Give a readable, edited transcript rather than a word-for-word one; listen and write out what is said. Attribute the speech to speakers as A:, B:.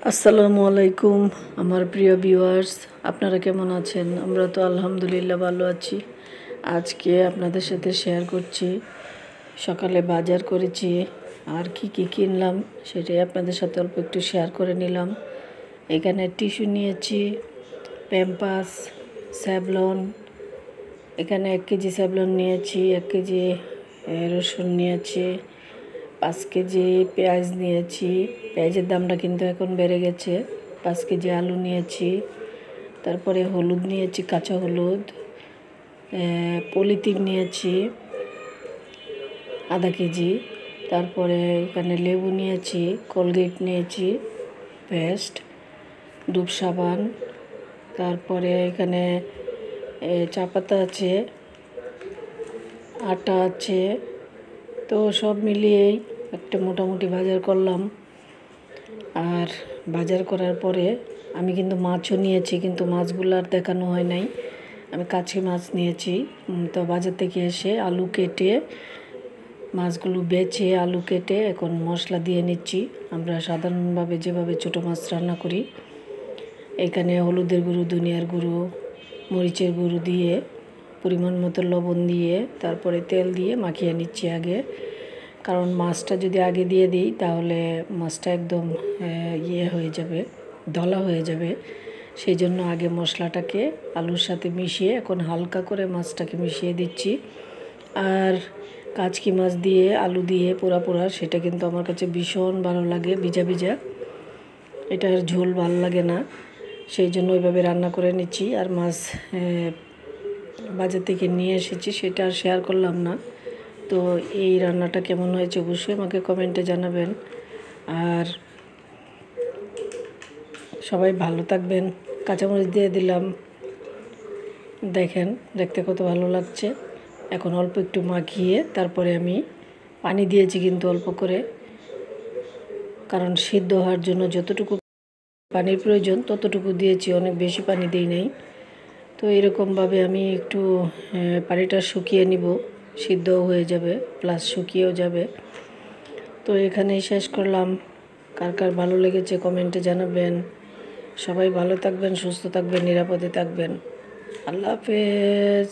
A: আসসালামু আলাইকুম আমার প্রিয় ভিউয়ার্স, আপনারা কেমন আছেন? আমরা তো আলহামদুলিল্লাহ ভালো আছি। আজকে আপনাদের সাথে শেয়ার করছি সকালে বাজার করেছি আর কি কিনলাম সেটাই আপনাদের সাথে অল্প একটু শেয়ার করে নিলাম। এখানে টিস্যু নিয়েছি, প্যাম্পাস, স্যাভলন। এখানে 1 কেজি স্যাভলন নিয়েছি, 1 কেজি রসুন নিয়েছি, 5 কেজি পেঁয়াজ নিয়েছি। পেঁয়াজের দামটা কিন্তু এখন বেড়ে গেছে। 5 কেজি আলু নিয়েছি, তারপরে হলুদ নিয়েছি, কাঁচা হলুদ, পলিথিন নিয়েছি আধা কেজি। তারপরে এখানে লেবু নিয়েছি, কোলগেট নিয়েছি, পেস্ট, ধূপ সাবান। তারপরে এখানে চা পাতা আছে, আটা আছে। তো সব মিলিয়েই একটা মোটামুটি বাজার করলাম। আর বাজার করার পরে আমি কিন্তু মাছও নিয়েছি, কিন্তু মাছগুলো আর দেখানো হয় নাই। আমি কাছে মাছ নিয়েছি। তো বাজার থেকে এসে আলু কেটে, মাছগুলো বেছে আলু কেটে এখন মশলা দিয়ে নিচ্ছি। আমরা সাধারণভাবে যেভাবে ছোটো মাছ রান্না করি, এখানে হলুদের গুঁড়ো, ধনিয়ার গুঁড়ো, মরিচের গুঁড়ো দিয়ে, পরিমাণ মতো লবণ দিয়ে, তারপরে তেল দিয়ে মাখিয়ে নিচ্ছি আগে। কারণ মাছটা যদি আগে দিয়ে দিই তাহলে মাছটা একদম হয়ে যাবে, দলা হয়ে যাবে। সেই জন্য আগে মশলাটাকে আলুর সাথে মিশিয়ে এখন হালকা করে মাছটাকে মিশিয়ে দিচ্ছি। আর কাচকি মাছ দিয়ে আলু দিয়ে পোড়া সেটা কিন্তু আমার কাছে ভীষণ ভালো লাগে, ভিজা ভিজা। এটার ঝোল ভালো লাগে না, সেই জন্য ওইভাবে রান্না করে নিচ্ছি। আর মাছ বাজার থেকে নিয়ে এসেছি, সেটা আর শেয়ার করলাম না। তো এই রান্নাটা কেমন হয়েছে অবশ্যই আমাকে কমেন্টে জানাবেন। আর সবাই ভালো থাকবেন। কাঁচামরিচ দিয়ে দিলাম, দেখেন দেখতে কত ভালো লাগছে। এখন অল্প একটু মাখিয়ে তারপরে আমি পানি দিয়েছি, কিন্তু অল্প করে, কারণ সিদ্ধ হওয়ার জন্য যতটুকু পানির প্রয়োজন ততটুকু দিয়েছি, অনেক বেশি পানি দিই নাই। তো এরকমভাবে আমি একটু পানিটা শুকিয়ে নিব, সিদ্ধও হয়ে যাবে প্লাস শুকিয়েও যাবে। তো এখানেই শেষ করলাম। কার কার ভালো লেগেছে কমেন্টে জানাবেন। সবাই ভালো থাকবেন, সুস্থ থাকবেন, নিরাপদে থাকবেন। আল্লাহ হাফেজ।